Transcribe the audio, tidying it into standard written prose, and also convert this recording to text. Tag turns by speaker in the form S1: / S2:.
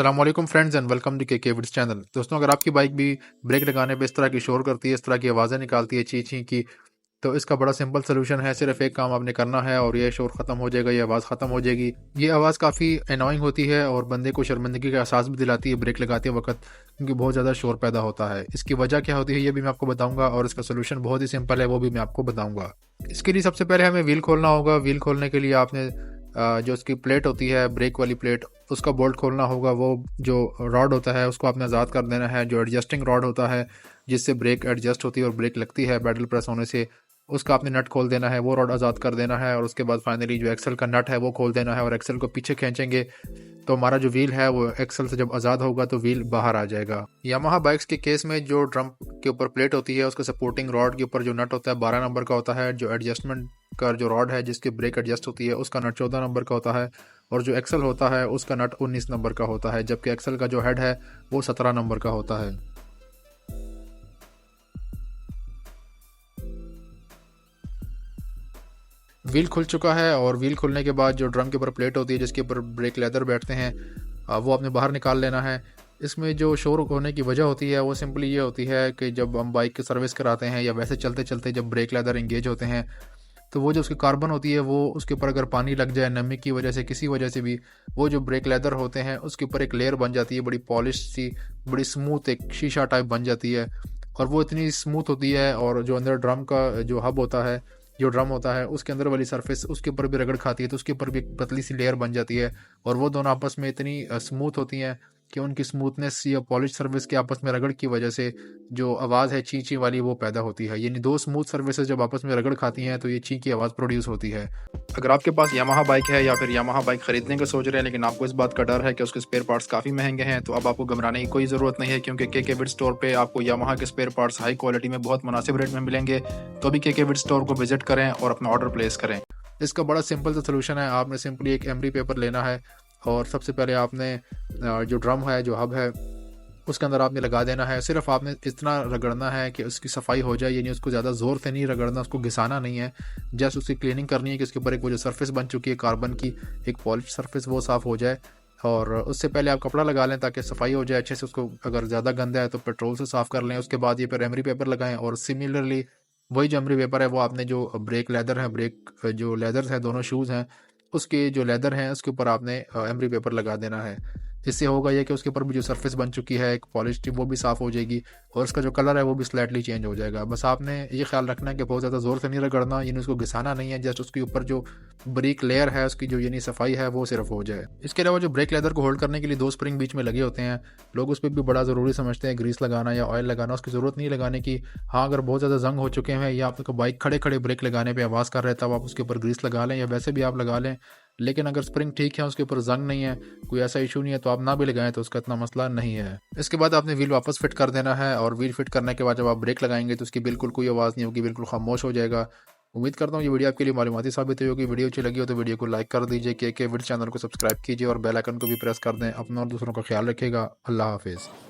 S1: अस्सलाम वालेकुम friends and welcome to के विड्स चैनल। दोस्तों, अगर आपकी बाइक भी ब्रेक लगाने पे इस तरह की शोर करती है, इस तरह की आवाज़ें निकालती है ची ची की, तो इसका बड़ा सिंपल सोल्यूशन है। सिर्फ एक काम आपने करना है और ये शोर ख़त्म हो जाएगा, ये आवाज़ ख़त्म हो जाएगी। ये आवाज़ काफ़ी एनोइंग होती है और बंदे को शर्मिंदगी का एहसास भी दिलाती है ब्रेक लगाते वक्त, क्योंकि बहुत ज़्यादा शोर पैदा होता है। इसकी वजह क्या होती है ये भी मैं आपको बताऊँगा और इसका सोल्यूशन बहुत ही सिंपल है, वो भी मैं आपको बताऊँगा। इसके लिए सबसे पहले हमें व्हील खोलना होगा। व्हील खोलने के लिए आपने जो उसकी प्लेट होती है, ब्रेक वाली प्लेट, उसका बोल्ट खोलना होगा। वो जो रॉड होता है उसको आपने आज़ाद कर देना है। जो एडजस्टिंग रॉड होता है जिससे ब्रेक एडजस्ट होती है और ब्रेक लगती है पैडल प्रेस होने से, उसका आपने नट खोल देना है, वो रॉड आज़ाद कर देना है। और उसके बाद फाइनली जो एक्सल का नट है वो खोल देना है और एक्सल को पीछे खींचेंगे तो हमारा जो व्हील है वो एक्सल से जब आज़ाद होगा तो व्हील बाहर आ जाएगा। यामाहा बाइक्स के केस में जो ड्रम के ऊपर प्लेट होती है उसके सपोर्टिंग रॉड के ऊपर जो नट होता है 12 नंबर का होता है। जो एडजस्टमेंट का जो रॉड है जिसकी ब्रेक एडजस्ट होती है उसका नट 14 नंबर का होता है और जो एक्सल होता है उसका नट 19 नंबर का होता है, जबकि एक्सल का जो हेड है वो 17 नंबर का होता है। व्हील खुल चुका है और व्हील खुलने के बाद जो ड्रम के ऊपर प्लेट होती है जिसके ऊपर ब्रेक लेदर बैठते हैं, वो आपने बाहर निकाल लेना है। इसमें जो शोर होने की वजह होती है वो सिंपली ये होती है कि जब हम बाइक की सर्विस कराते हैं या वैसे चलते चलते जब ब्रेक लेदर इंगेज होते हैं तो वो जो उसकी कार्बन होती है वो उसके ऊपर अगर पानी लग जाए नमी की वजह से, किसी वजह से भी, वो जो ब्रेक लेदर होते हैं उसके ऊपर एक लेयर बन जाती है, बड़ी पॉलिश सी, बड़ी स्मूथ, एक शीशा टाइप बन जाती है। और वो इतनी स्मूथ होती है और जो अंदर ड्रम का जो हब होता है, जो ड्रम होता है उसके अंदर वाली सरफेस उसके ऊपर भी रगड़ खाती है तो उसके ऊपर भी एक पतली सी लेयर बन जाती है। और वो दोनों आपस में इतनी स्मूथ होती हैं कि उनकी स्मूथनेस या पॉलिश सर्विस के आपस में रगड़ की वजह से जो आवाज़ है ची ची वाली वो पैदा होती है। यानी दो स्मूथ सर्विसेज जब आपस में रगड़ खाती हैं तो ये ची की आवाज़ प्रोड्यूस होती है। अगर आपके पास यामाहा बाइक है या फिर यामाहा बाइक खरीदने का सोच रहे हैं लेकिन आपको इस बात का डर है कि उसके स्पेयर पार्ट्स काफ़ी महंगे हैं, तो अब आपको घबराने की कोई ज़रूरत नहीं है, क्योंकि के विड स्टोर पे आपको यामाहा के स्पेयर पार्ट्स हाई क्वालिटी में बहुत मुनासिब रेट में मिलेंगे। तो अभी के विड स्टोर को विजिट करें और अपना ऑर्डर प्लेस करें। इसका बड़ा सिंपल सा सोल्यूशन है। आपने सिंपली एक एमरी पेपर लेना है और सबसे पहले आपने जो ड्रम है, जो हब है, उसके अंदर आपने लगा देना है। सिर्फ आपने इतना रगड़ना है कि उसकी सफाई हो जाए, यानी उसको ज़्यादा ज़ोर से नहीं रगड़ना, उसको घिसाना नहीं है। जस्ट उसकी क्लीनिंग करनी है कि उसके ऊपर एक वो जो सरफेस बन चुकी है कार्बन की, एक पॉलिश सरफेस, वो साफ़ हो जाए। और उससे पहले आप कपड़ा लगा लें ताकि सफाई हो जाए अच्छे से। उसको अगर ज़्यादा गंदा है तो पेट्रोल से साफ़ कर लें। उसके बाद ये फिर एमरी पेपर लगाएं और सिमिलरली वही जो एमरी पेपर है वो आपने जो ब्रेक लेदर है, ब्रेक जो लेदर्स हैं, दोनों शूज़ हैं, उसके जो लेदर हैं उसके ऊपर आपने एमरी पेपर लगा देना है। इससे होगा ये कि उसके ऊपर भी जो सरफेस बन चुकी है एक पॉलिश की, वो भी साफ़ हो जाएगी और उसका जो कलर है वो भी स्लाइटली चेंज हो जाएगा। बस आपने ये ख्याल रखना है कि बहुत ज़्यादा ज़ोर से नहीं रगड़ना, यानी उसको घिसाना नहीं है। जस्ट उसके ऊपर जो ब्रेक लेयर है उसकी जो यानी सफाई है वो सिर्फ हो जाए। इसके अलावा जो ब्रेक लेदर को होल्ड करने के लिए दो स्प्रिंग बीच में लगे होते हैं, लोग उस पर भी बड़ा ज़रूरी समझते हैं ग्रीस लगाना या ऑयल लगाना। उसकी ज़रूरत नहीं लगाने की। हाँ, अगर बहुत ज़्यादा जंग हो चुके हैं या आपको बाइक खड़े खड़े ब्रेक लगाने पर आवाज़ कर रहे तब आप उसके ऊपर ग्रीस लगा लें या वैसे भी आप लगा लें। लेकिन अगर स्प्रिंग ठीक है, उसके ऊपर जंग नहीं है, कोई ऐसा इशू नहीं है, तो आप ना भी लगाएं तो उसका इतना मसला नहीं है। इसके बाद आपने व्हील वापस फिट कर देना है और व्हील फिट करने के बाद जब आप ब्रेक लगाएंगे तो उसकी बिल्कुल कोई आवाज़ नहीं होगी, बिल्कुल खामोश हो जाएगा। उम्मीद करता हूँ ये वीडियो आपके लिए मालूमाती साबित हुई होगी। वीडियो अच्छी लगी हो तो वीडियो को लाइक कर दीजिए, के विड चैनल को सब्सक्राइब कीजिए और बेल आइकन को भी प्रेस कर दें। अपना और दूसरों का ख्याल रखिएगा। अल्लाह हाफिज़।